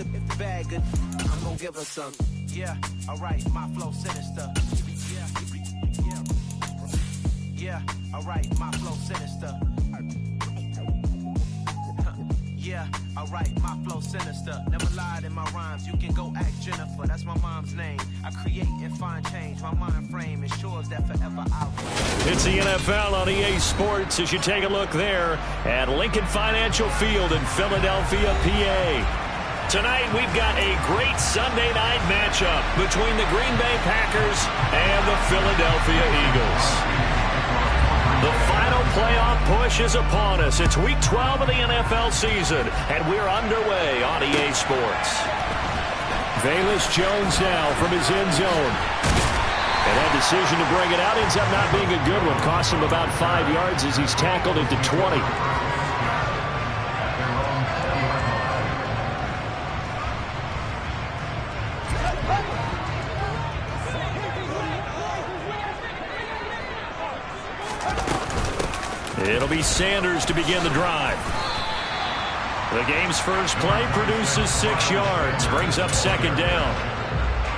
the bag, I'm gonna give her some. Yeah, alright, my flow sinister. Yeah, alright, my flow sinister. Yeah, alright, my flow sinister. Never lied in my rhymes, you can go ask Jennifer. That's my mom's name. I create and find change. My mind frame ensures that forever I'll. It's the NFL on EA Sports as you take a look there at Lincoln Financial Field in Philadelphia, PA. Tonight we've got a great Sunday night matchup between the Green Bay Packers and the Philadelphia Eagles. The final playoff push is upon us. It's Week 12 of the NFL season, and we're underway on EA Sports. Velus Jones now from his end zone. And that decision to bring it out ends up not being a good one. Costs him about 5 yards as he's tackled into 20. It'll be Sanders to begin the drive. The game's first play produces 6 yards, brings up second down.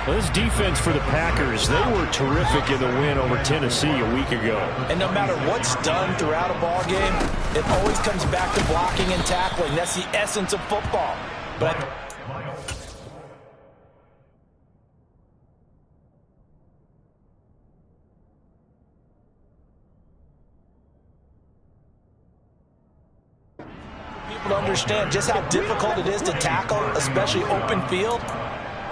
Well, this defense for the Packers, they were terrific in the win over Tennessee a week ago. And no matter what's done throughout a ball game, it always comes back to blocking and tackling. That's the essence of football. But to understand just how difficult it is to tackle, especially open field.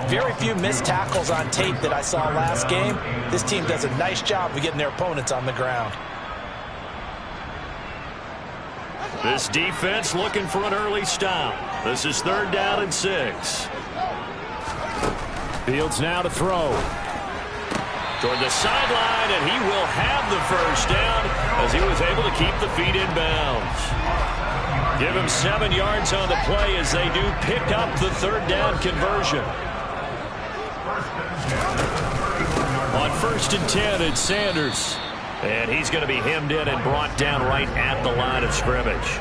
Very few missed tackles on tape that I saw last game. This team does a nice job of getting their opponents on the ground. This defense looking for an early stop. This is 3rd down and 6. Fields now to throw. Toward the sideline, and he will have the first down as he was able to keep the feet in bounds. Give him 7 yards on the play as they do pick up the 3rd down conversion. On 1st and 10, it's Sanders. And he's going to be hemmed in and brought down right at the line of scrimmage.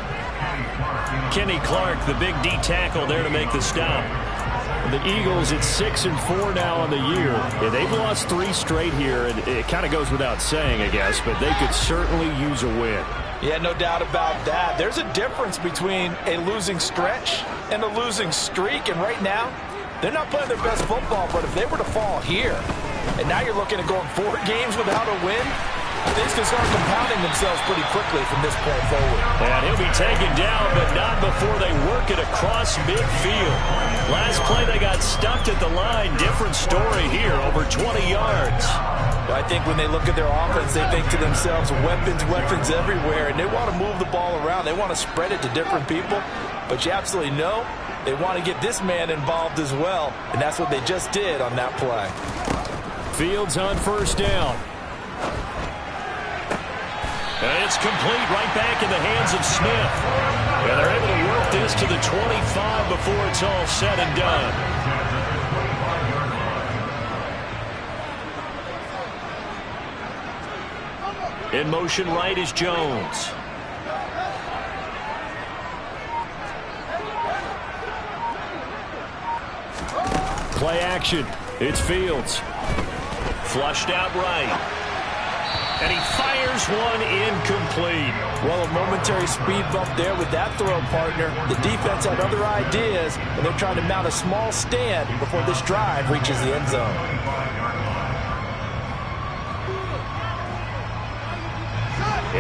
Kenny Clark, the big D tackle there to make the stop. The Eagles at 6-4 now on the year. Yeah, they've lost 3 straight here, and it kind of goes without saying, I guess, but they could certainly use a win. Yeah, no doubt about that. There's a difference between a losing stretch and a losing streak, and right now, they're not playing their best football, but if they were to fall here, and now you're looking at going 4 games without a win, things can start compounding themselves pretty quickly from this point forward. And he'll be taken down, but not before they work it across midfield. Last play, they got stuffed at the line. Different story here, over 20 yards. I think when they look at their offense, they think to themselves, weapons everywhere, and they want to move the ball around. They want to spread it to different people, but you absolutely know they want to get this man involved as well, and that's what they just did on that play. Fields on 1st down. And it's complete right back in the hands of Smith. And they're able to work this to the 25 before it's all said and done. In motion right is Jones. Play action. It's Fields. Flushed out right. And he fires one incomplete. Well, a momentary speed bump there with that throw, partner. The defense had other ideas, and they're trying to mount a small stand before this drive reaches the end zone.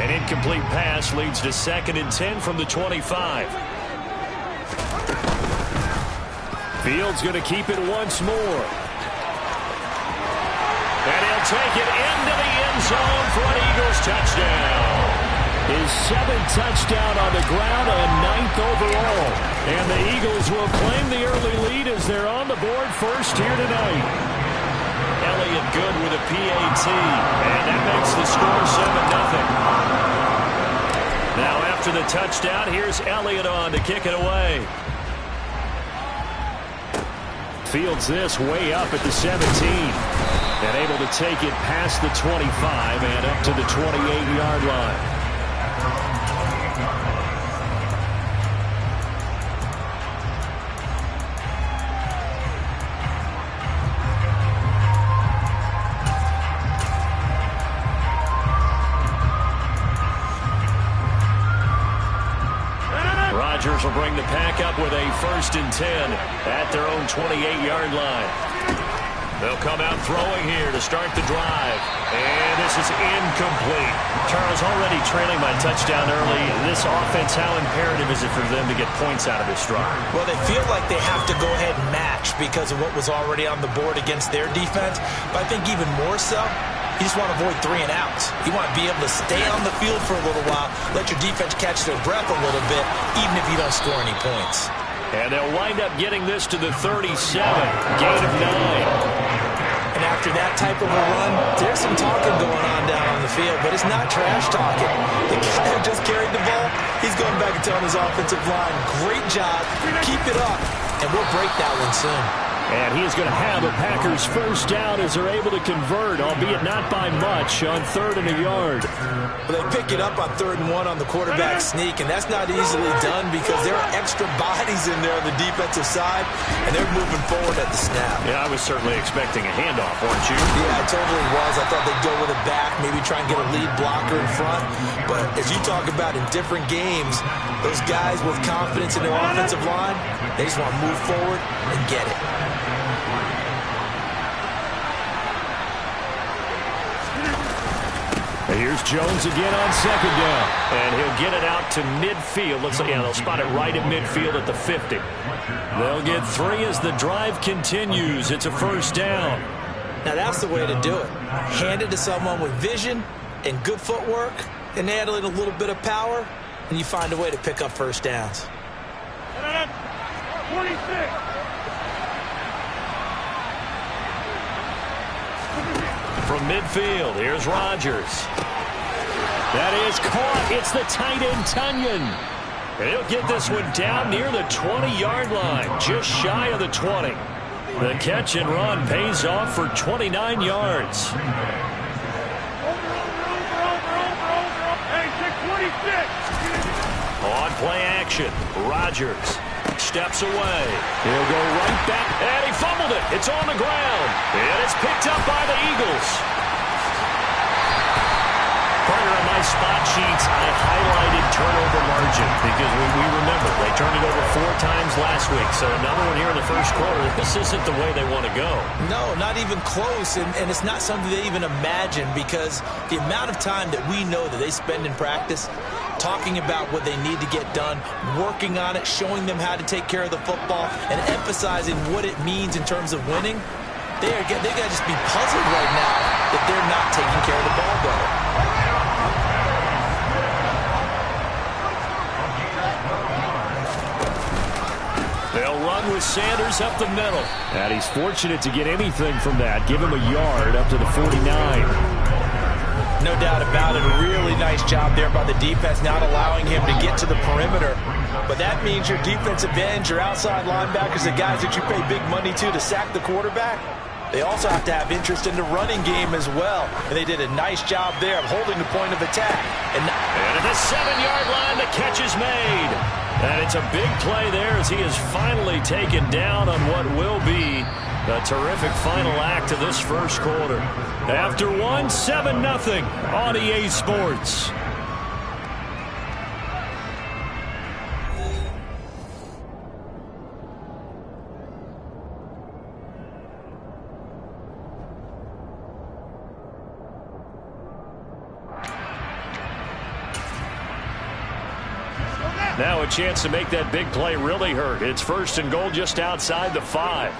An incomplete pass leads to 2nd and 10 from the 25. Fields going to keep it once more. And he'll take it into the end zone for an Eagles touchdown. His 7th touchdown on the ground and 9th overall. And the Eagles will claim the early lead as they're on the board first here tonight. Elliott good with a PAT, and that makes the score 7-0. Now after the touchdown, here's Elliott on to kick it away. Fields this way up at the 17. And able to take it past the 25 and up to the 28-yard line. bring the pack up with a 1st and 10 at their own 28-yard line. They'll come out throwing here to start the drive. And this is incomplete. Charles, already trailing by touchdown early. This offense, how imperative is it for them to get points out of this drive? Well, they feel like they have to go ahead and match because of what was already on the board against their defense. But I think even more so, you just want to avoid 3 and outs. You want to be able to stay on the field for a little while, let your defense catch their breath a little bit, even if you don't score any points. And they'll wind up getting this to the 37, gain of 9. And after that type of a run, there's some talking going on down on the field, but it's not trash talking. The guy who just carried the ball, he's going back and telling his offensive line, great job, keep it up, and we'll break that one soon. And he is going to have a Packers 1st down as they're able to convert, albeit not by much, on 3rd and a yard. But they pick it up on 3rd and 1 on the quarterback sneak, and that's not easily done because there are extra bodies in there on the defensive side, and they're moving forward at the snap. Yeah, I was certainly expecting a handoff, weren't you? Yeah, I totally was. I thought they'd go with a back, maybe try and get a lead blocker in front. But as you talk about in different games, those guys with confidence in their offensive line, they just want to move forward and get it. Here's Jones again on 2nd down. And he'll get it out to midfield. Looks like, yeah, they'll spot it right at midfield at the 50. They'll get 3 as the drive continues. It's a 1st down. Now that's the way to do it. Hand it to someone with vision and good footwork and add in a little bit of power, and you find a way to pick up 1st downs. 26. From midfield, here's Rodgers. That is caught. It's the tight end, Tunyon. And he'll get this one down near the 20-yard line, just shy of the 20. The catch and run pays off for 29 yards. Hey, 626. On play action, Rodgers steps away. He'll go right back, and he fumbled it. It's on the ground, and it's picked up by the Eagles. Partner, on my spot sheets, I highlighted turnover margin because we remember they turned it over 4 times last week. So another one here in the 1st quarter. This isn't the way they want to go. No, not even close, and it's not something they even imagine because the amount of time that we know that they spend in practice talking about what they need to get done, working on it, showing them how to take care of the football, and emphasizing what it means in terms of winning, they got to just be puzzled right now that they're not taking care of the ball better. They'll run with Sanders up the middle. And he's fortunate to get anything from that. Give him a yard up to the 49. No doubt about it. A really nice job there by the defense, not allowing him to get to the perimeter. But that means your defensive ends, your outside linebackers, the guys that you pay big money to sack the quarterback, they also have to have interest in the running game as well. And they did a nice job there of holding the point of attack. And at the 7-yard line, the catch is made. And it's a big play there as he is finally taken down on what will be a terrific final act of this 1st quarter. After 7-0 on EA Sports. Now a chance to make that big play really hurt. It's 1st and goal just outside the 5.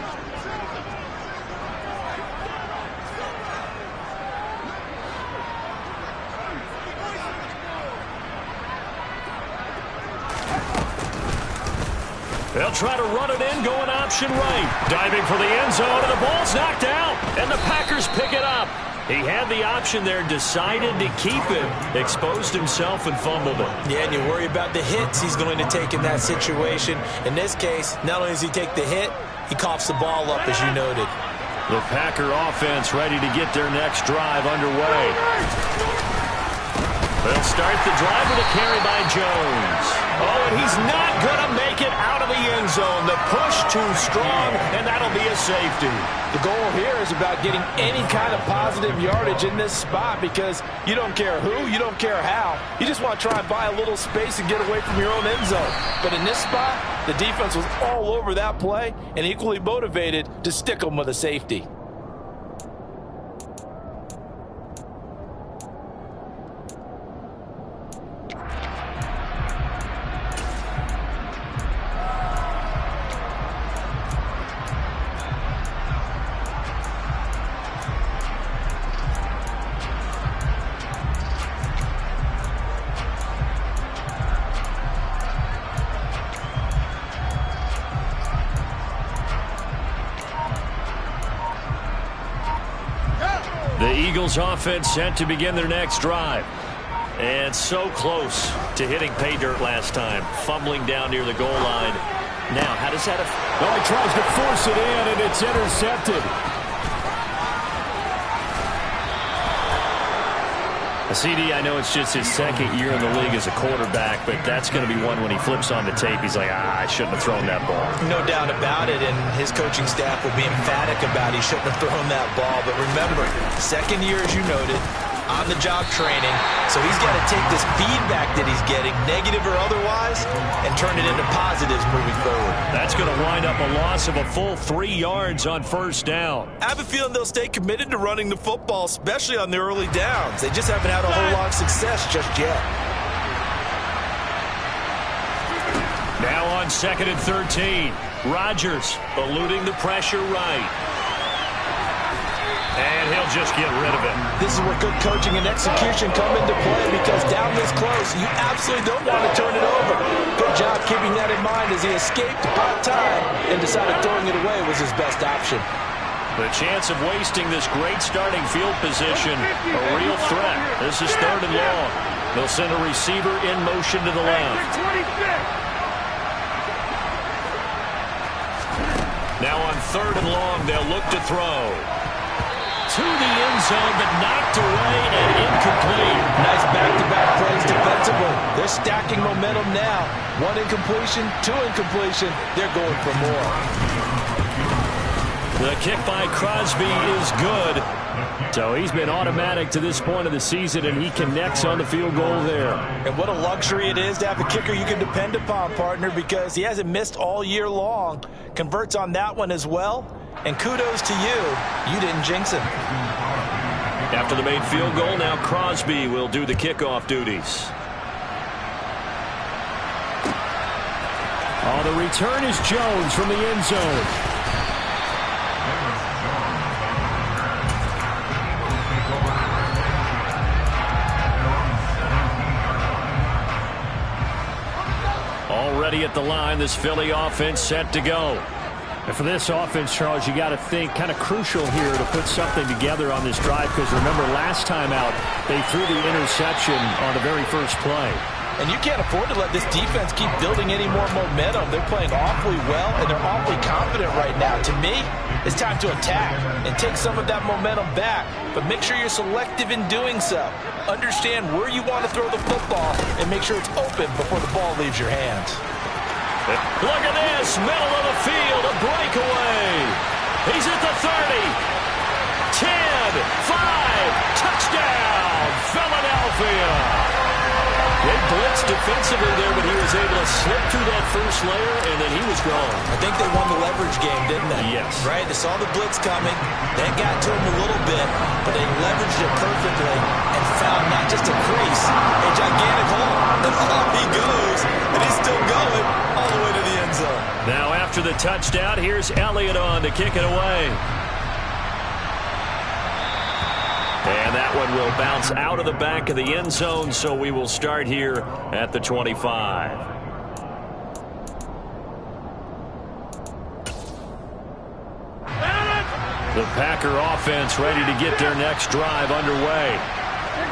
They'll try to run it in, going option right. Diving for the end zone, and the ball's knocked out. And the Packers pick it up. He had the option there, decided to keep it, exposed himself and fumbled it. Yeah, and you worry about the hits he's going to take in that situation. In this case, not only does he take the hit, he coughs the ball up, as you noted. The Packer offense ready to get their next drive underway. They'll start the drive with a carry by Jones. Oh, and he's not going to make it out of the end zone. The push too strong, and that'll be a safety. The goal here is about getting any kind of positive yardage in this spot because you don't care who, you don't care how. You just want to try and buy a little space and get away from your own end zone. But in this spot, the defense was all over that play and equally motivated to stick them with a safety. The Eagles offense set to begin their next drive. And so close to hitting pay dirt last time. Fumbling down near the goal line. Now, how does that affect? Oh, he tries to force it in, and it's intercepted. CD, I know it's just his second year in the league as a quarterback, but that's going to be one when he flips on the tape. He's like, I shouldn't have thrown that ball. No doubt about it, and his coaching staff will be emphatic about he shouldn't have thrown that ball. But remember, second year, as you noted, on-the-job training. So he's got to take this feedback that he's getting, negative or otherwise, and turn it into positives moving forward. That's going to wind up a loss of a full 3 yards on first down. I have a feeling they'll stay committed to running the football, especially on the early downs. They just haven't had a whole lot of success just yet. Now on 2nd and 13. Rodgers eluding the pressure right. And he'll just get rid of it. This is where good coaching and execution come into play because down this close, you absolutely don't want to turn it over. Good job keeping that in mind as he escaped about time and decided throwing it away was his best option. The chance of wasting this great starting field position, a real threat. This is 3rd and long. They'll send a receiver in motion to the left. Now on 3rd and long, they'll look to throw. To the end zone, but knocked away and incomplete. Nice back-to-back plays defensively. They're stacking momentum now. 1 incompletion, 2 incompletion. They're going for more. The kick by Crosby is good. So he's been automatic to this point of the season, and he connects on the field goal there. And what a luxury it is to have a kicker you can depend upon, partner, because he hasn't missed all year long. Converts on that one as well. And kudos to you. You didn't jinx him. After the made field goal, now Crosby will do the kickoff duties. Oh, the return is Jones from the end zone. Already at the line, this Philly offense set to go. And for this offense, Charles, you got to think kind of crucial here to put something together on this drive because remember last time out they threw the interception on the very first play. And you can't afford to let this defense keep building any more momentum. They're playing awfully well and they're awfully confident right now. To me, it's time to attack and take some of that momentum back. But make sure you're selective in doing so. Understand where you want to throw the football and make sure it's open before the ball leaves your hands. Look at this, middle of the field, a breakaway. He's at the 30, 10, 5, touchdown, Philadelphia. They blitzed defensively there, but he was able to slip through that first layer, and then he was gone. I think they won the leverage game, didn't they? Yes. Right? They saw the blitz coming. That got to him a little bit, but they leveraged it perfectly and found not just a crease, a gigantic hole. And off he goes, and he's still going all the way to the end zone. Now after the touchdown, here's Elliott on to kick it away. And that one will bounce out of the back of the end zone, so we will start here at the 25. The Packer offense ready to get their next drive underway.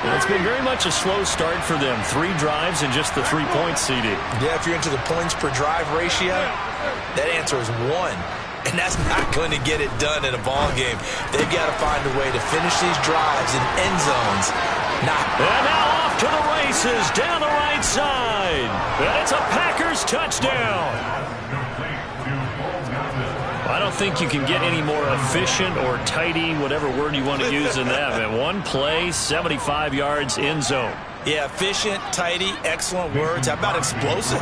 And it's been very much a slow start for them. 3 drives and just the 3 points, CD. Yeah, if you're into the points per drive ratio, that answer is 1. and that's not going to get it done in a ball game. They've got to find a way to finish these drives in end zones. And now off to the races down the right side. And it's a Packers touchdown. I don't think you can get any more efficient or tidy, whatever word you want to use in that. Man, one play, 75 yards, end zone. Yeah, efficient, tidy, excellent words. How about explosive?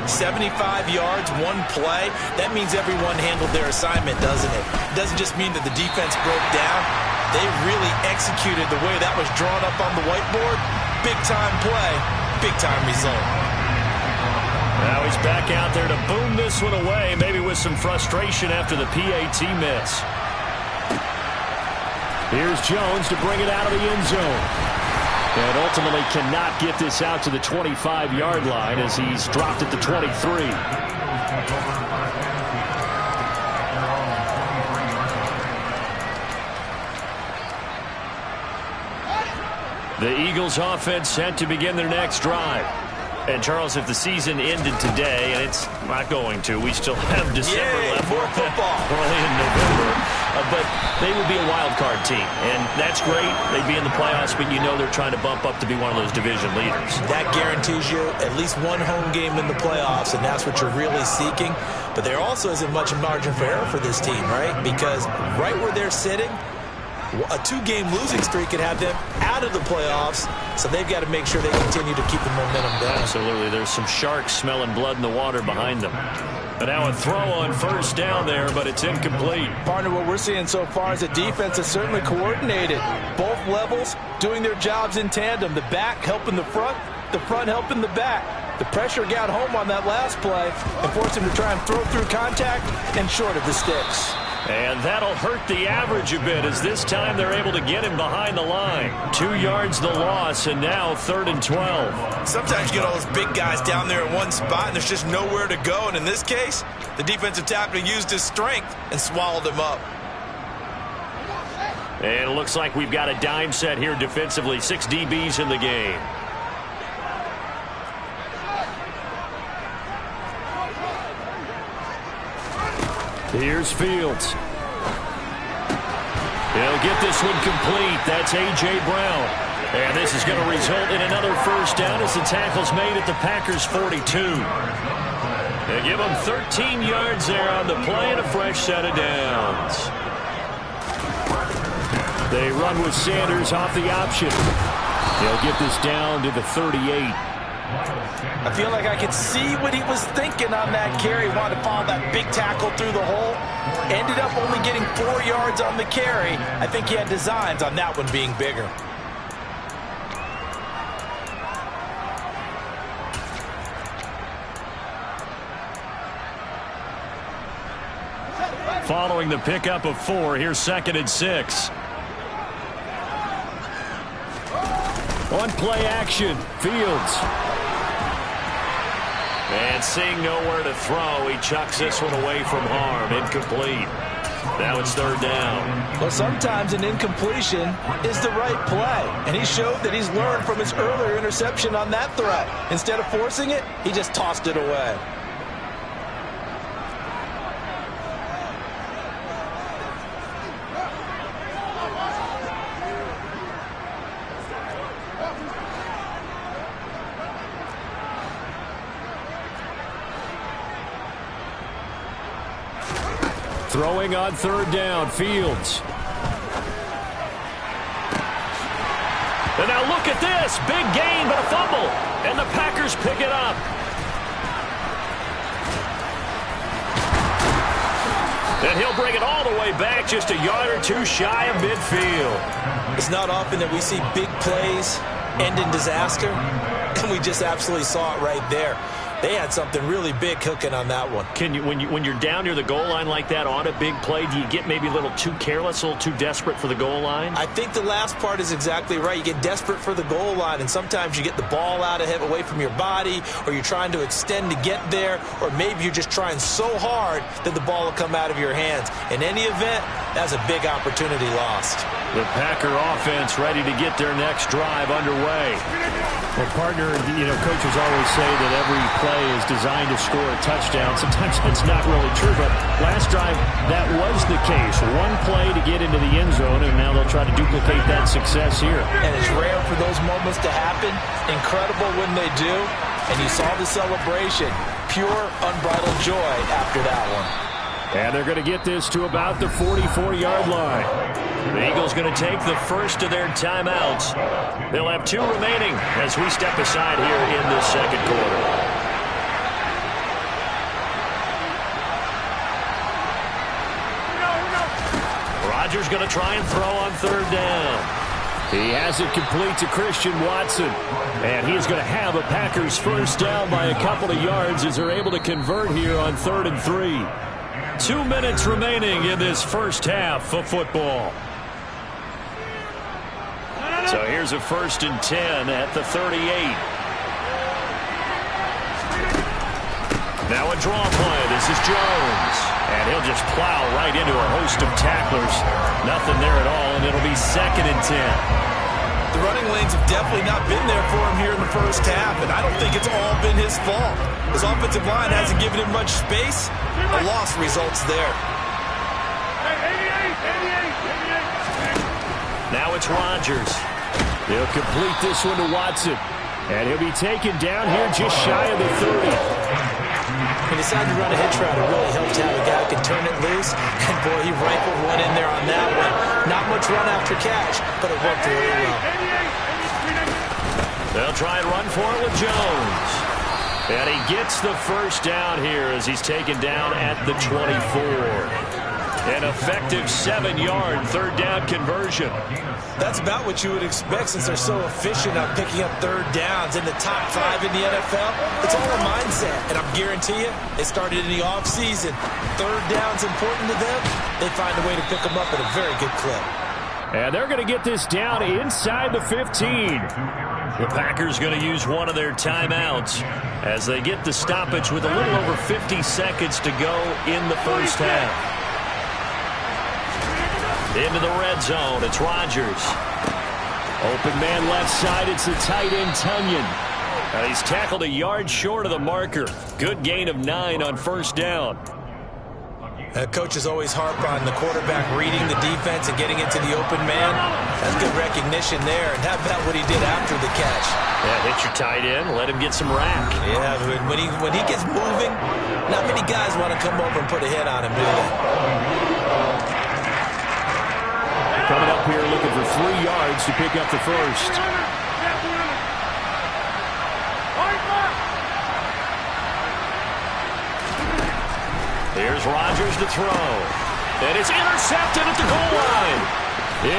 75 yards, one play. That means everyone handled their assignment, doesn't it? It doesn't just mean that the defense broke down. They really executed the way that was drawn up on the whiteboard. Big-time play, big-time result. Now he's back out there to boom this one away, maybe with some frustration after the PAT miss. Here's Jones to bring it out of the end zone. And ultimately cannot get this out to the 25-yard line as he's dropped at the 23. The Eagles offense set to begin their next drive. And, Charles, if the season ended today, and it's not going to, we still have December left. More football. Early in November. But they would be a wild card team. And that's great. They'd be in the playoffs, but you know they're trying to bump up to be one of those division leaders. That guarantees you at least one home game in the playoffs, and that's what you're really seeking. But there also isn't much margin for error for this team, right? Because right where they're sitting, a two-game losing streak could have them out of the playoffs, so they've got to make sure they continue to keep the momentum going. Absolutely. There's some sharks smelling blood in the water behind them. But now a throw on first down there, but it's incomplete. Partner, what we're seeing so far is a defense that's certainly coordinated. Both levels doing their jobs in tandem. The back helping the front helping the back. The pressure got home on that last play and forced him to try and throw through contact and short of the sticks. And that'll hurt the average a bit as this time they're able to get him behind the line. 2 yards the loss, and now 3rd and 12. Sometimes you get all those big guys down there in one spot, and there's just nowhere to go. And in this case, the defensive tackle used his strength and swallowed him up. And it looks like we've got a dime set here defensively. 6 DBs in the game. Here's Fields. He'll get this one complete. That's A.J. Brown. And this is going to result in another first down as the tackle's made at the Packers' 42. They give them 13 yards there on the play and a fresh set of downs. They run with Sanders off the option. They'll get this down to the 38. I feel like I could see what he was thinking on that carry. Wanted to follow that big tackle through the hole. Ended up only getting 4 yards on the carry. I think he had designs on that one being bigger. Following the pickup of 4, here's 2nd and 6. On play action, Fields. And seeing nowhere to throw, he chucks this one away from harm. Incomplete. Now it's 3rd down. Well, sometimes an incompletion is the right play. And he showed that he's learned from his earlier interception on that throw. Instead of forcing it, he just tossed it away. Throwing on 3rd down, Fields. And now look at this. Big gain, but a fumble. And the Packers pick it up. And he'll bring it all the way back, just a yard or 2 shy of midfield. It's not often that we see big plays end in disaster, and we just absolutely saw it right there. They had something really big cooking on that one. Can you, when you're down near the goal line like that on a big play, do you get maybe a little too careless, a little too desperate for the goal line? I think the last part is exactly right. You get desperate for the goal line, and sometimes you get the ball out ahead, away from your body, or you're trying to extend to get there, or maybe you're just trying so hard that the ball will come out of your hands. In any event, that's a big opportunity lost. The Packer offense ready to get their next drive underway. Well, partner, coaches always say that every play is designed to score a touchdown. Sometimes that's not really true, but last drive, that was the case. One play to get into the end zone, and now they'll try to duplicate that success here. And it's rare for those moments to happen. Incredible when they do. And you saw the celebration. Pure, unbridled joy after that one. And they're going to get this to about the 44-yard line. The Eagles going to take the first of their timeouts. They'll have 2 remaining as we step aside here in the second quarter. Rodgers going to try and throw on 3rd down. He has it complete to Christian Watson. And he's going to have a Packers first down by a couple of yards as they're able to convert here on 3rd and 3. 2 minutes remaining in this first half of football. So here's a 1st and 10 at the 38. Now a draw play. This is Jones. And he'll just plow right into a host of tacklers. Nothing there at all, and it'll be 2nd and 10. The running lanes have definitely not been there for him here in the first half, and I don't think it's all been his fault. His offensive line hasn't given him much space. The loss results there. Now it's Rodgers. He'll complete this one to Watson. And he'll be taken down here just shy of the 30. He decided to run a hitch route. It really helped to have a guy who can turn it loose. And, boy, he rifled one in there on that one. Not much run after catch, but it worked really well. They'll try and run for it with Jones. And he gets the first down here as he's taken down at the 24. An effective 7-yard 3rd down conversion. That's about what you would expect since they're so efficient at picking up 3rd downs. In the top 5 in the NFL, it's all a mindset. And I guarantee you, it started in the offseason. 3rd down's important to them. They find a way to pick them up at a very good clip. And they're going to get this down inside the 15. The Packers going to use one of their timeouts as they get the stoppage with a little over 50 seconds to go in the first half. Into the red zone, it's Rodgers. Open man left side, it's the tight end Tunyon. And he's tackled a yard short of the marker. Good gain of 9 on 1st down. Coaches always harp on the quarterback reading the defense and getting into the open man. That's good recognition there. And how about what he did after the catch? Yeah, hit your tight end, let him get some rack. Yeah, when he gets moving, not many guys want to come over and put a hit on him, do they? Coming up here looking for 3 yards to pick up the first. Here's Rodgers to throw. And it's intercepted at the goal line.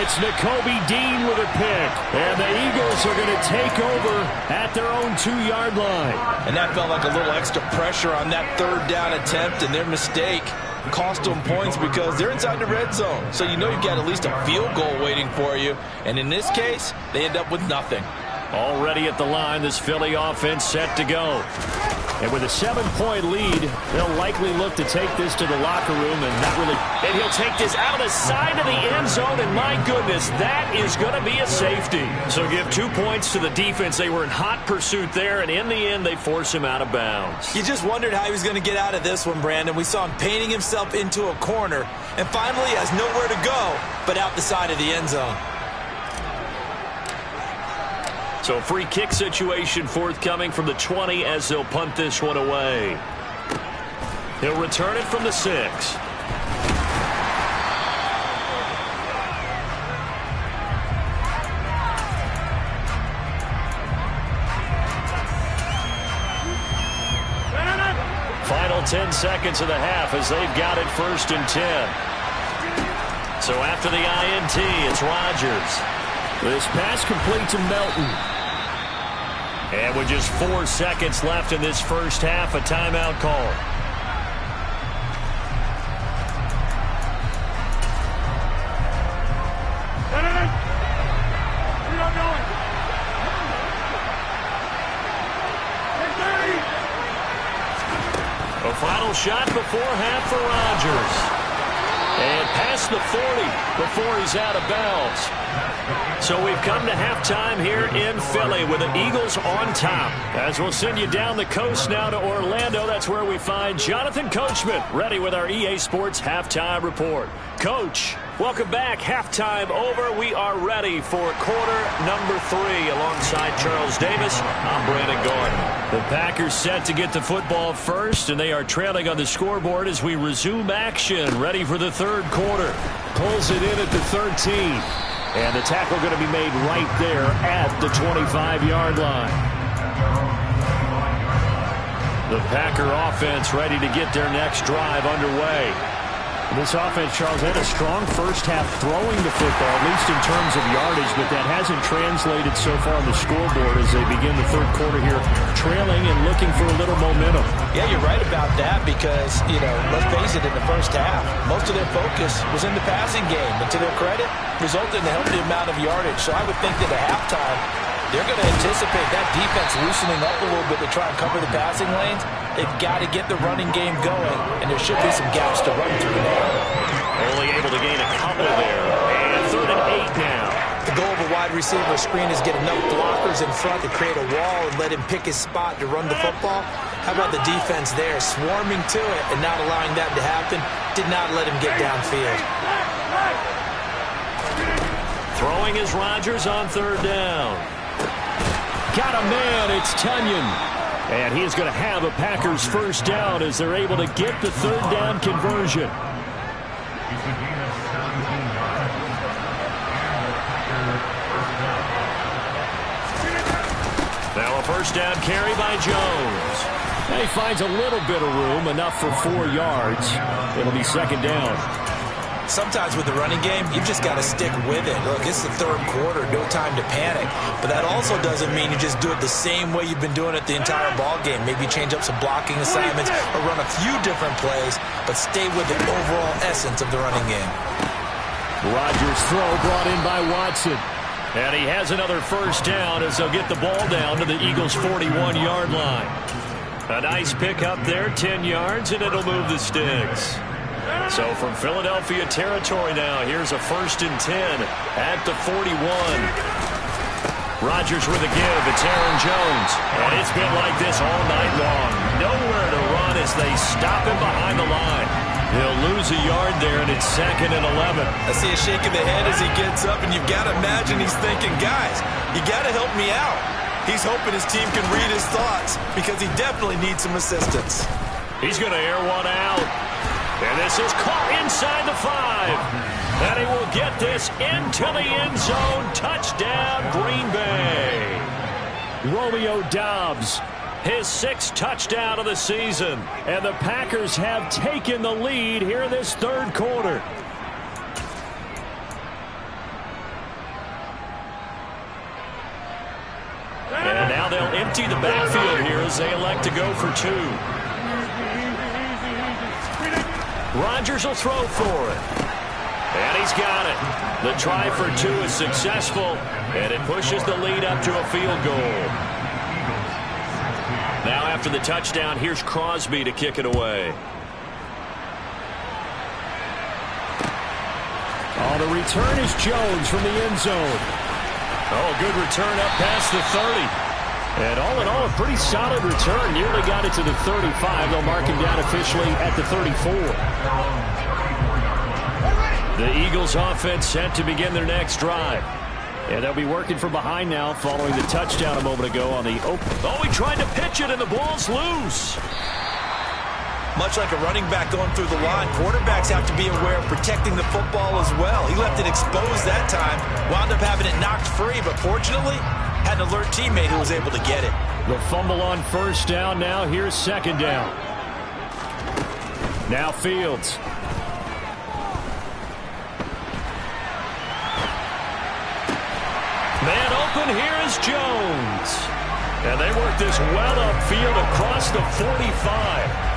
It's Nakobe Dean with a pick. And the Eagles are going to take over at their own 2-yard line. And that felt like a little extra pressure on that 3rd down attempt, and their mistake cost them points because they're inside the red zone. So you know you've got at least a field goal waiting for you. And in this case, they end up with nothing. Already at the line, this Philly offense set to go. And with a 7-point lead, they'll likely look to take this to the locker room and not really. And he'll take this out of the side of the end zone, and my goodness, that is going to be a safety. So give 2 points to the defense. They were in hot pursuit there, and in the end, they force him out of bounds. You just wondered how he was going to get out of this one, Brandon. We saw him painting himself into a corner, and finally has nowhere to go but out the side of the end zone. So free kick situation forthcoming from the 20 as they'll punt this one away. He'll return it from the 6. Final 10 seconds of the half as they've got it 1st and 10. So after the INT, it's Rodgers. This pass complete to Melton. And with just 4 seconds left in this first half, a timeout call. A final shot before half for Rodgers. And past the 40 before he's out of bounds. So we've come to halftime here in Philly with the Eagles on top. As we'll send you down the coast now to Orlando, that's where we find Jonathan Coachman ready with our EA Sports Halftime Report. Coach, welcome back. Halftime over. We are ready for quarter number 3. Alongside Charles Davis, I'm Brandon Gordon. The Packers set to get the football first, and they are trailing on the scoreboard as we resume action. Ready for the third quarter. Pulls it in at the 13. And the tackle going to be made right there at the 25-yard line. The Packer offense ready to get their next drive underway. This offense, Charles, had a strong first half throwing the football, at least in terms of yardage, but that hasn't translated so far on the scoreboard as they begin the third quarter here, trailing and looking for a little momentum. Yeah, you're right about that because, let's face it, in the first half, most of their focus was in the passing game. And to their credit, resulted in a healthy amount of yardage. So I would think that at halftime, they're going to anticipate that defense loosening up a little bit to try and cover the passing lanes. They've got to get the running game going, and there should be some gaps to run through now. Only able to gain a couple there. And 3rd and 8 now. The goal of a wide receiver screen is get enough blockers in front to create a wall and let him pick his spot to run the football. How about the defense there, swarming to it and not allowing that to happen? Did not let him get downfield. Throwing is Rodgers on 3rd down. Got a man, it's Tunyon. And he's going to have a Packers first down as they're able to get the 3rd down conversion. Now a first down carry by Jones. And he finds a little bit of room, enough for 4 yards. It'll be 2nd down. Sometimes with the running game, you've just got to stick with it. Look, it's the third quarter, no time to panic. But that also doesn't mean you just do it the same way you've been doing it the entire ball game. Maybe change up some blocking assignments or run a few different plays, but stay with the overall essence of the running game. Rodgers' throw brought in by Watson. And he has another first down as they'll get the ball down to the Eagles' 41-yard line. A nice pick up there, 10 yards, and it'll move the sticks. So from Philadelphia territory now, here's a 1st and 10 at the 41. Rodgers with a give. It's Aaron Jones. And it's been like this all night long. Nowhere to run as they stop him behind the line. He'll lose a yard there, and it's 2nd and 11. I see a shake of the head as he gets up, and you've got to imagine he's thinking, guys, you got to help me out. He's hoping his team can read his thoughts because he definitely needs some assistance. He's going to air one out. And this is caught inside the 5. And he will get this into the end zone. Touchdown, Green Bay. Romeo Doubs, his 6th touchdown of the season. And the Packers have taken the lead here in this third quarter. And now they'll empty the backfield here as they elect to go for 2. Rodgers will throw for it. And he's got it. The try for 2 is successful, and it pushes the lead up to a field goal. Now after the touchdown, here's Crosby to kick it away. Oh, the return is Jones from the end zone. Oh, good return up past the 30. And all in all, a pretty solid return. Nearly got it to the 35. They'll mark him down officially at the 34. The Eagles offense set to begin their next drive. And they'll be working from behind now following the touchdown a moment ago on the open. Oh, he tried to pitch it, and the ball's loose. Much like a running back going through the line, quarterbacks have to be aware of protecting the football as well. He left it exposed that time, wound up having it knocked free, but fortunately, had an alert teammate who was able to get it. The fumble on first down now. Here's 2nd down. Now Fields. Man open, here is Jones. And they work this well upfield across the 45.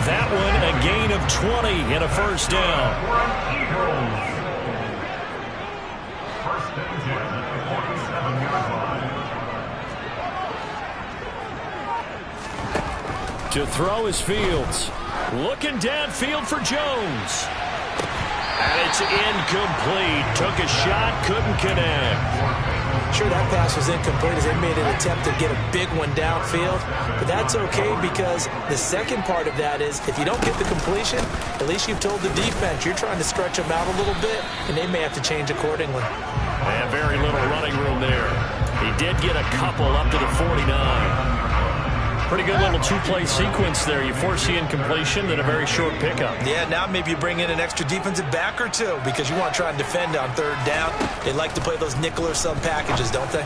That one a gain of 20 and a first down. To throw is Fields. Looking downfield for Jones. It's incomplete. Took a shot, couldn't connect. Sure, that pass was incomplete as they made an attempt to get a big one downfield. But that's okay because the second part of that is if you don't get the completion, at least you've told the defense you're trying to stretch them out a little bit, and they may have to change accordingly. And very little running room there. He did get a couple up to the 49. Pretty good little two-play sequence there. You force the incompletion, then a very short pickup. Yeah, now maybe you bring in an extra defensive back or two because you want to try and defend on third down. They like to play those nickel or sub packages, don't they?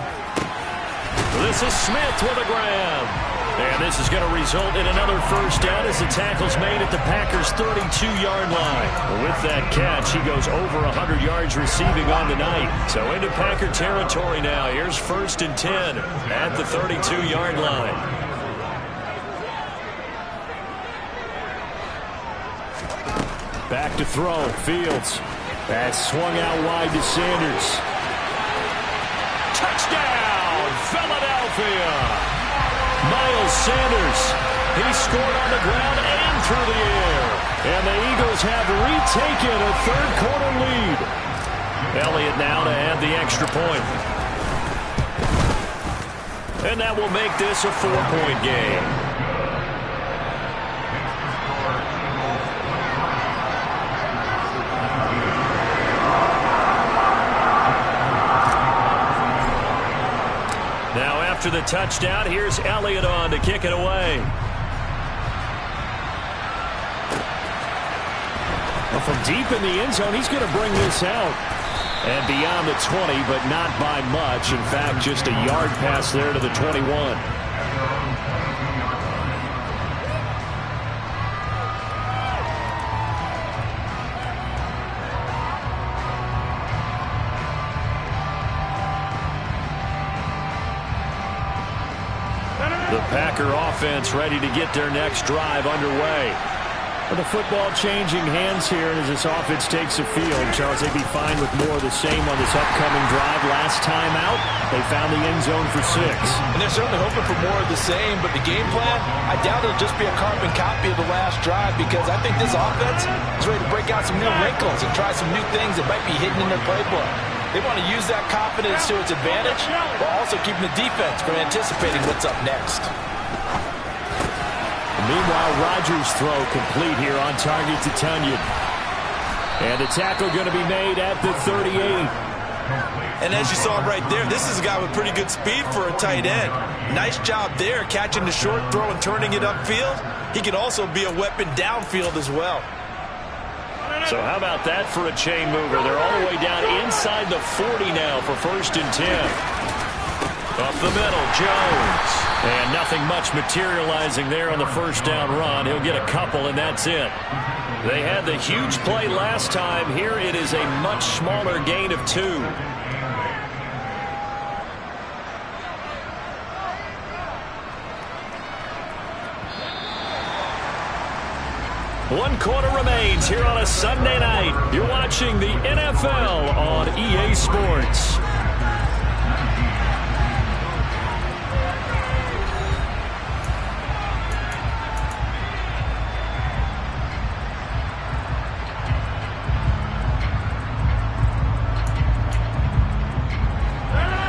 This is Smith with a grab. And this is going to result in another first down as the tackle's made at the Packers' 32-yard line. With that catch, he goes over 100 yards receiving on the night. So into Packer territory now. Here's 1st and 10 at the 32-yard line. Back to throw. Fields. That's swung out wide to Sanders. Touchdown, Philadelphia. Miles Sanders. He scored on the ground and through the air. And the Eagles have retaken a third-quarter lead. Elliott now to add the extra point. And that will make this a 4-point game. After the touchdown, here's Elliott on to kick it away. Well, from deep in the end zone, he's going to bring this out. And beyond the 20, but not by much. In fact, just a yard pass there to the 21. The Packer offense ready to get their next drive underway. Well, the football changing hands here as this offense takes the field. Charles, they'd be fine with more of the same on this upcoming drive. Last time out, they found the end zone for 6. And they're certainly hoping for more of the same, but the game plan, I doubt it'll just be a carbon copy of the last drive because I think this offense is ready to break out some new wrinkles and try some new things that might be hidden in their playbook. They want to use that confidence to its advantage while also keeping the defense from anticipating what's up next. Meanwhile, Rodgers' throw complete here on target to Tunyon. And the tackle going to be made at the 38. And as you saw right there, this is a guy with pretty good speed for a tight end. Nice job there catching the short throw and turning it upfield. He can also be a weapon downfield as well. So how about that for a chain mover? They're all the way down inside the 40 now for 1st and 10. Up the middle, Jones. And nothing much materializing there on the first down run. He'll get a couple, and that's it. They had the huge play last time. Here it is a much smaller gain of 2. One quarter remains here on a Sunday night. You're watching the NFL on EA Sports.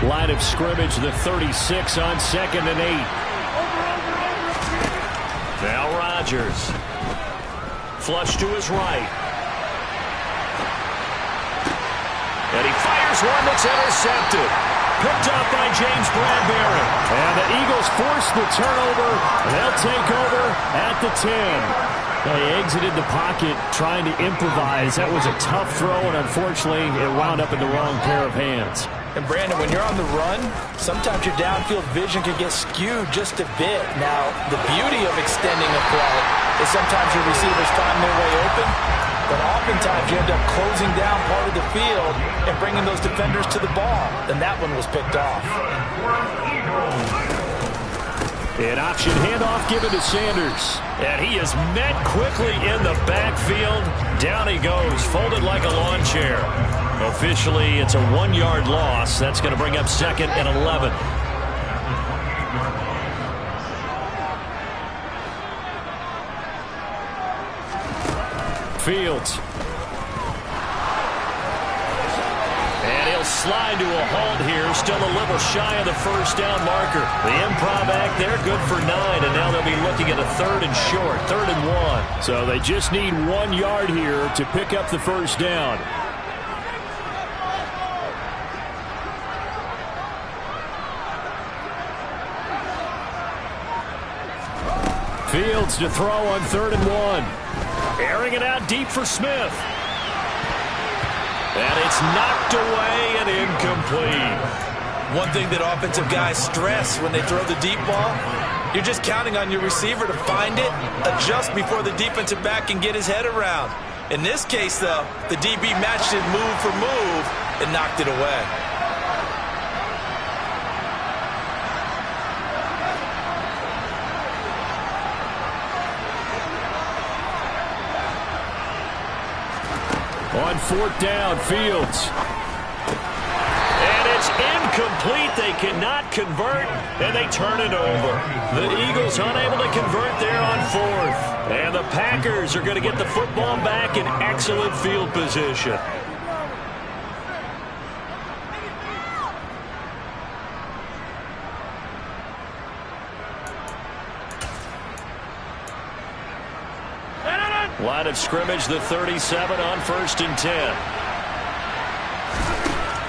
Line of scrimmage, the 36 on 2nd and 8. Now Rodgers. Flush to his right. And he fires one that's intercepted. Picked up by James Bradbury. And the Eagles force the turnover. They'll take over at the 10. They exited the pocket trying to improvise. That was a tough throw, and unfortunately, it wound up in the wrong pair of hands. And Brandon, when you're on the run, sometimes your downfield vision can get skewed just a bit. Now, the beauty of extending a play is sometimes your receivers find their way open, but oftentimes you end up closing down part of the field and bringing those defenders to the ball. And that one was picked off. An option handoff given to Sanders. And he is met quickly in the backfield. Down he goes, folded like a lawn chair. Officially, it's a 1-yard loss. That's going to bring up 2nd and 11. Fields. they'll slide to a halt here. Still a little shy of the first down marker. The improv act there, good for 9, and now they'll be looking at a 3rd and short, 3rd and 1. So they just need 1 yard here to pick up the first down. Fields to throw on 3rd and 1. Airing it out deep for Smith. And it's knocked away and incomplete. One thing that offensive guys stress when they throw the deep ball, you're just counting on your receiver to find it, adjust before the defensive back can get his head around. In this case, though, the DB matched it move for move and knocked it away. On 4th down, Fields. And it's incomplete. They cannot convert, and they turn it over. The Eagles unable to convert there on 4th. And the Packers are going to get the football back in excellent field position. Line of scrimmage, the 37 on 1st and 10.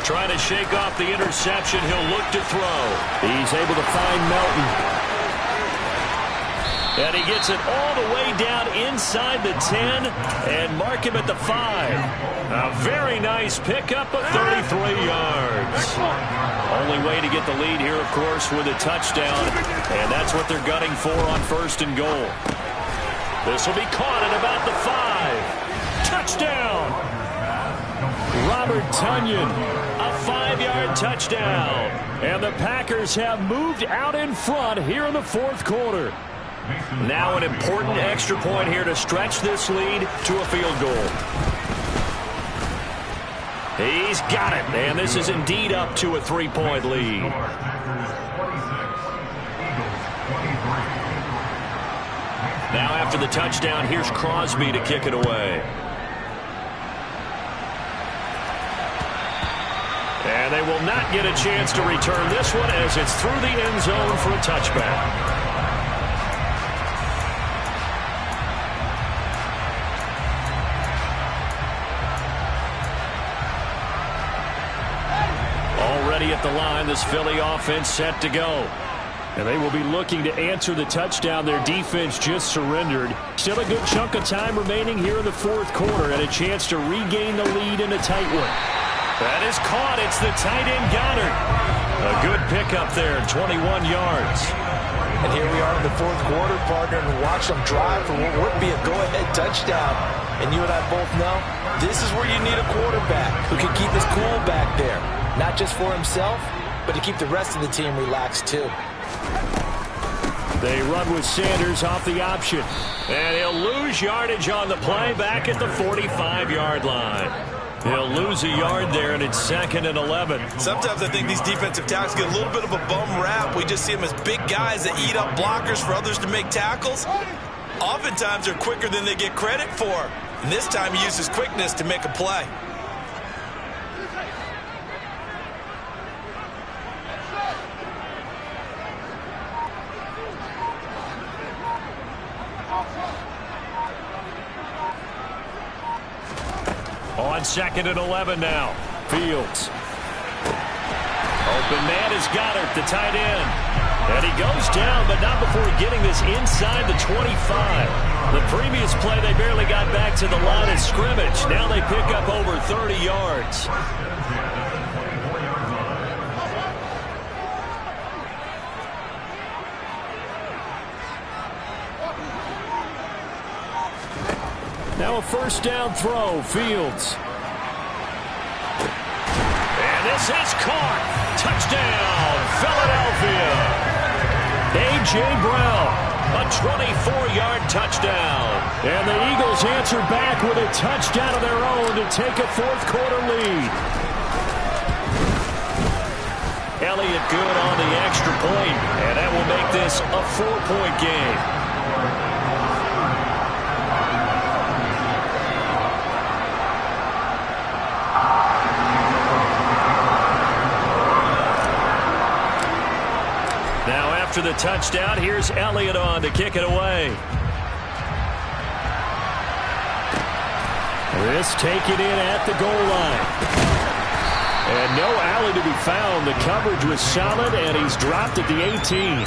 Trying to shake off the interception. He'll look to throw. He's able to find Melton. And he gets it all the way down inside the 10 and mark him at the 5. A very nice pickup of 33 yards. Only way to get the lead here, of course, with a touchdown. And that's what they're gunning for on 1st and goal. This will be caught at about the 5. Touchdown! Robert Tonyan. A 5-yard touchdown. And the Packers have moved out in front here in the 4th quarter. Now an important extra point here to stretch this lead to a field goal. He's got it. And this is indeed up to a 3-point lead. Now after the touchdown, here's Crosby to kick it away. And they will not get a chance to return this one as it's through the end zone for a touchback. Already at the line, this Philly offense set to go. And they will be looking to answer the touchdown their defense just surrendered. Still a good chunk of time remaining here in the 4th quarter and a chance to regain the lead in a tight one. That is caught. It's the tight end Goddard. A good pickup there, 21 yards. And here we are in the 4th quarter, partner, and watch them drive for what would be a go-ahead touchdown. And you and I both know this is where you need a quarterback who can keep his cool back there. Not just for himself, but to keep the rest of the team relaxed too. They run with Sanders off the option. And he'll lose yardage on the play back at the 45-yard line. He'll lose a yard there, and it's 2nd and 11. Sometimes I think these defensive tackles get a little bit of a bum rap. We just see them as big guys that eat up blockers for others to make tackles. Oftentimes they're quicker than they get credit for. And this time he uses quickness to make a play. On 2nd and 11 now. Fields. Open man is Goddard, the tight end. And he goes down, but not before getting this inside the 25. The previous play, they barely got back to the line of scrimmage. Now they pick up over 30 yards. Now a 1st down throw, Fields. And this is caught. Touchdown, Philadelphia. A.J. Brown, a 24-yard touchdown. And the Eagles answer back with a touchdown of their own to take a 4th quarter lead. Elliott good on the extra point, and that will make this a 4-point game. after the touchdown, here's Elliott on to kick it away. This taken in at the goal line. And no alley to be found. The coverage was solid, and he's dropped at the 18.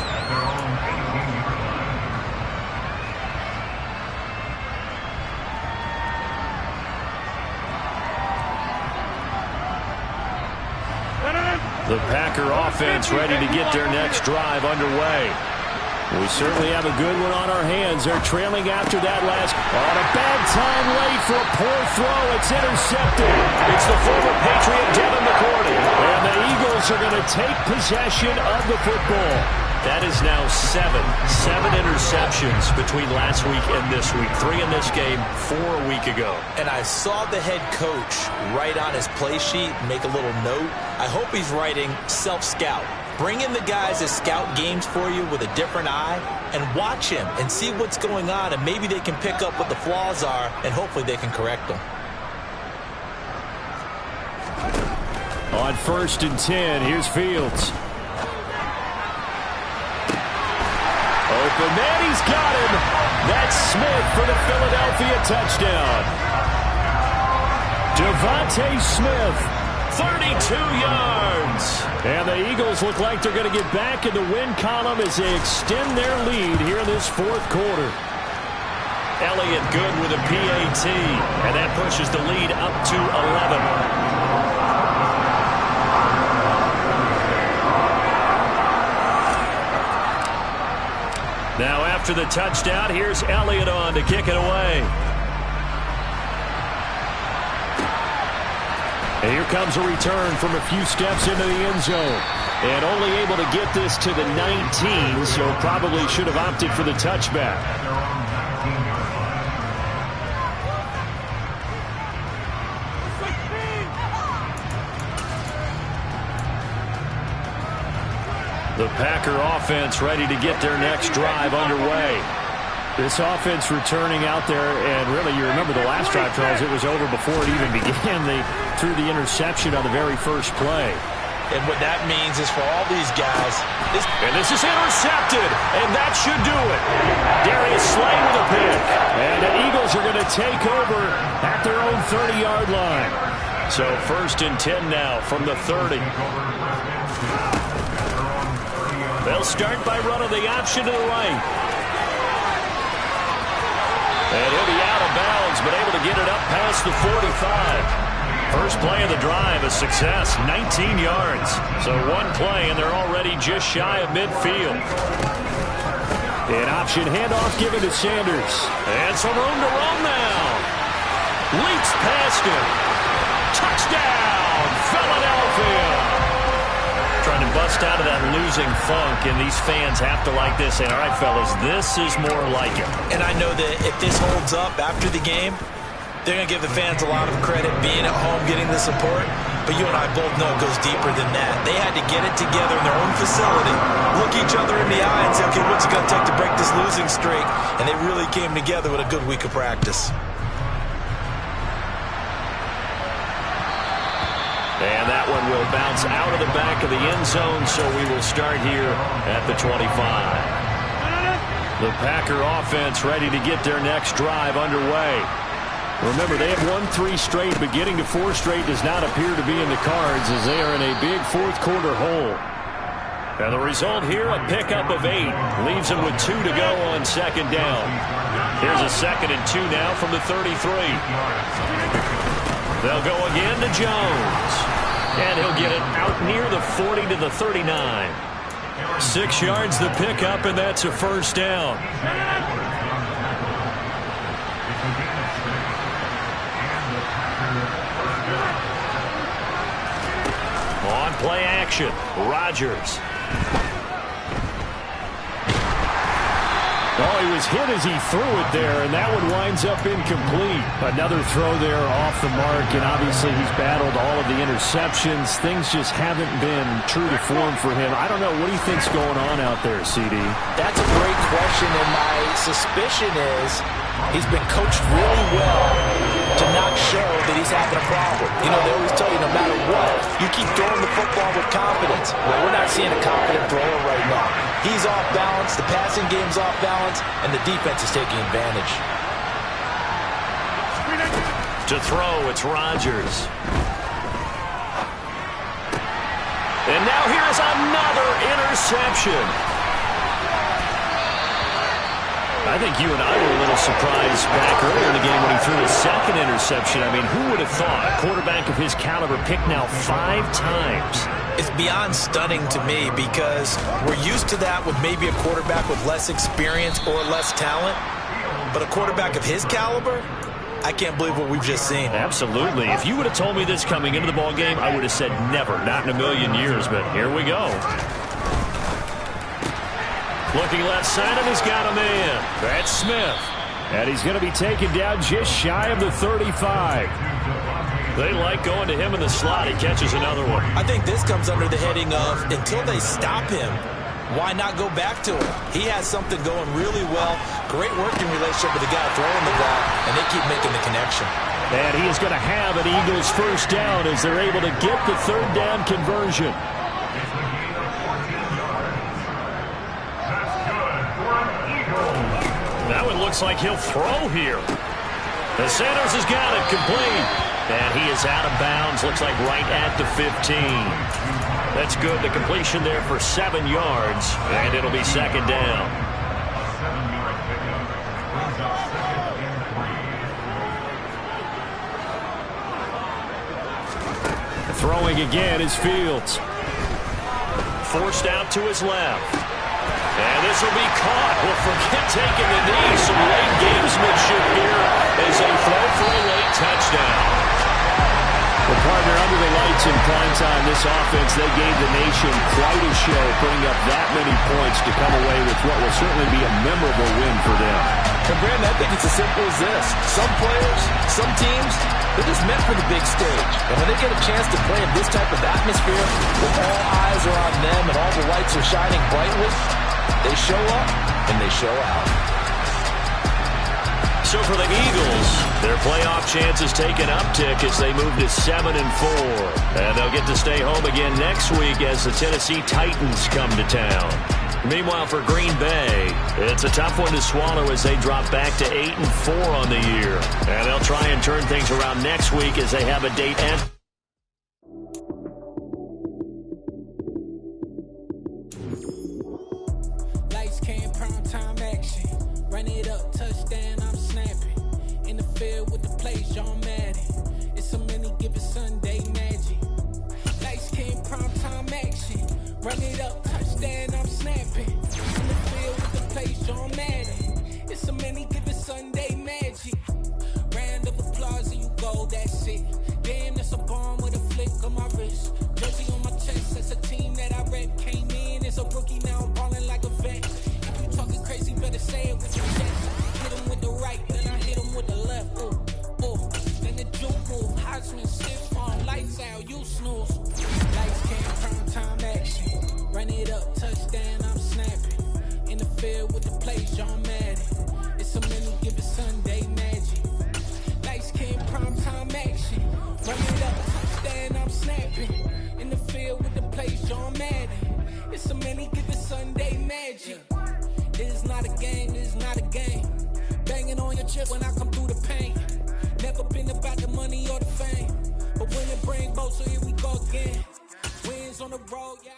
The Packer offense ready to get their next drive underway. We certainly have a good one on our hands. They're trailing after that last. On a bad time late for a poor throw. It's intercepted. It's the former Patriot Devin McCourty. And the Eagles are going to take possession of the football. That is now seven interceptions between last week and this week. 3 in this game, 4 a week ago. And I saw the head coach write on his play sheet, make a little note. I hope he's writing self-scout. Bring in the guys that scout games for you with a different eye and watch him and see what's going on, and maybe they can pick up what the flaws are, and hopefully they can correct them. On 1st and 10, here's Fields. Open man, he's got him. That's Smith for the Philadelphia touchdown. Devontae Smith. 32 yards. And the Eagles look like they're going to get back in the win column as they extend their lead here in this 4th quarter. Elliott good with a PAT, and that pushes the lead up to 11. Now after the touchdown, here's Elliott on to kick it away. And here comes a return from a few steps into the end zone. And only able to get this to the 19, so probably should have opted for the touchback. The Packer offense ready to get their next drive underway. This offense returning out there, and really, you remember the last drive, Charles, it was over before it even began. They threw the interception on the very first play. And what that means is for all these guys. And this is intercepted, and that should do it. Darius Slay with a pick. And the Eagles are going to take over at their own 30-yard line. So 1st and 10 now from the 30. They'll start by running the option to the right. And he'll be out of bounds, but able to get it up past the 45. First play of the drive, a success, 19 yards. So 1 play, and they're already just shy of midfield. An option handoff given to Sanders. And some room to run now. Leaps past him. Touchdown, Philadelphia. Trying to bust out of that losing funk, and these fans have to like this. And all right, fellas, this is more like it. And I know that if this holds up after the game, they're going to give the fans a lot of credit being at home, getting the support. But you and I both know it goes deeper than that. They had to get it together in their own facility, look each other in the eye and say, okay, what's it going to take to break this losing streak? And they really came together with a good week of practice. And that one will bounce out of the back of the end zone, so we will start here at the 25. The Packer offense ready to get their next drive underway. Remember, they have won 3 straight, but getting to 4 straight does not appear to be in the cards as they are in a big 4th quarter hole. And the result here, a pickup of 8. Leaves them with 2 to go on 2nd down. Here's a 2nd and 2 now from the 33. They'll go again to Jones. And he'll get it out near the 40 to the 39. 6 yards the pickup, and that's a 1st down. On play action, Rodgers. Oh, he was hit as he threw it there, and that one winds up incomplete. Another throw there off the mark, and obviously he's battled all of the interceptions. Things just haven't been true to form for him. I don't know. What do you think's going on out there, CD? That's a great question, and my suspicion is he's been coached really well to not show that he's having a problem. You know, they always tell you no matter what, You keep throwing the football with confidence. Well, we're not seeing a confident thrower right now. He's off balance, the passing game's off balance, and the defense is taking advantage. To throw, it's Rodgers. And now here's another interception. I think you and I were a little surprised back earlier in the game when he threw his second interception. I mean, who would have thought a quarterback of his caliber picked now 5 times? It's beyond stunning to me because we're used to that with maybe a quarterback with less experience or less talent. But a quarterback of his caliber, I can't believe what we've just seen. Absolutely. If you would have told me this coming into the ball game, I would have said never, not in a million years. But here we go. Looking left side, and he's got a man. That's Smith. And he's going to be taken down just shy of the 35. They like going to him in the slot. He catches another one. I think this comes under the heading of, until they stop him, why not go back to him? He has something going really well. Great working relationship with the guy throwing the ball, and they keep making the connection. And he is going to have an Eagles first down as they're able to get the third down conversion. That one looks like he'll throw here. The Sanders has got it complete. And he is out of bounds. Looks like right at the 15. That's good. The completion there for 7 yards. And it'll be second down. Throwing again is Fields. Forced out to his left. And this will be caught. Well, forget taking the knee. Some late gamesmanship here as they throw for a late touchdown. Well, partner, under the lights in prime time, this offense, they gave the nation quite a show, putting up that many points to come away with what will certainly be a memorable win for them. And Brandon, I think it's as simple as this. Some players, some teams, they're just meant for the big stage. And when they get a chance to play in this type of atmosphere, where all eyes are on them and all the lights are shining brightly, they show up and they show out. So for the Eagles, their playoff chances take an uptick as they move to 7-4. And they'll get to stay home again next week as the Tennessee Titans come to town. Meanwhile, for Green Bay, it's a tough one to swallow as they drop back to 8-4 on the year. And they'll try and turn things around next week as they have a date at Lights came, prime time action. Run it up, touchdown, I'm snapping. In the field with the plays, John Madden. It's a many given Sunday magic. Lights came, prime time action. Run it up, touchdown, I'm snapping. In the field with the plays, John Madden. It's a many given Sunday magic. Round of applause and you go, that's it. Damn, that's a bomb with a flick on my wrist. Jersey on my chest, that's a team that I rep. Came in as a rookie, now I'm balling like a vet. If you talking crazy, better say it with your chest. Hit him with the right, then I hit him with the left. Ooh, ooh. Then the juke move, Heisman, stiff on, lights out, you snooze. Lights came, prime time action. Run it up, touchdown, I'm snapping. In the field with the plays, John Madden. It's a many given Sunday magic. Lights came, prime time action. Run it up, touchdown, I'm snapping. In the field with the plays, John Madden. It's a many given Sunday magic. It is not a game, it is not a game. Banging on your chest when I come through the pain. Never been about the money or the fame. But when it bring both, so here we go again. Wins on the road, yeah.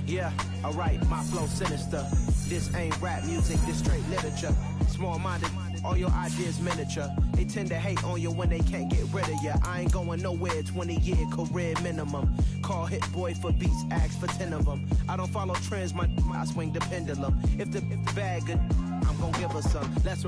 Yeah, alright, my flow sinister. This ain't rap music, this straight literature. Small-minded, all your ideas miniature. They tend to hate on you when they can't get rid of you. I ain't going nowhere, 20-year career minimum. Call Hit Boy for beats, ask for 10 of them. I don't follow trends, I swing the pendulum. If the bag good, I'm gonna give her some. Let's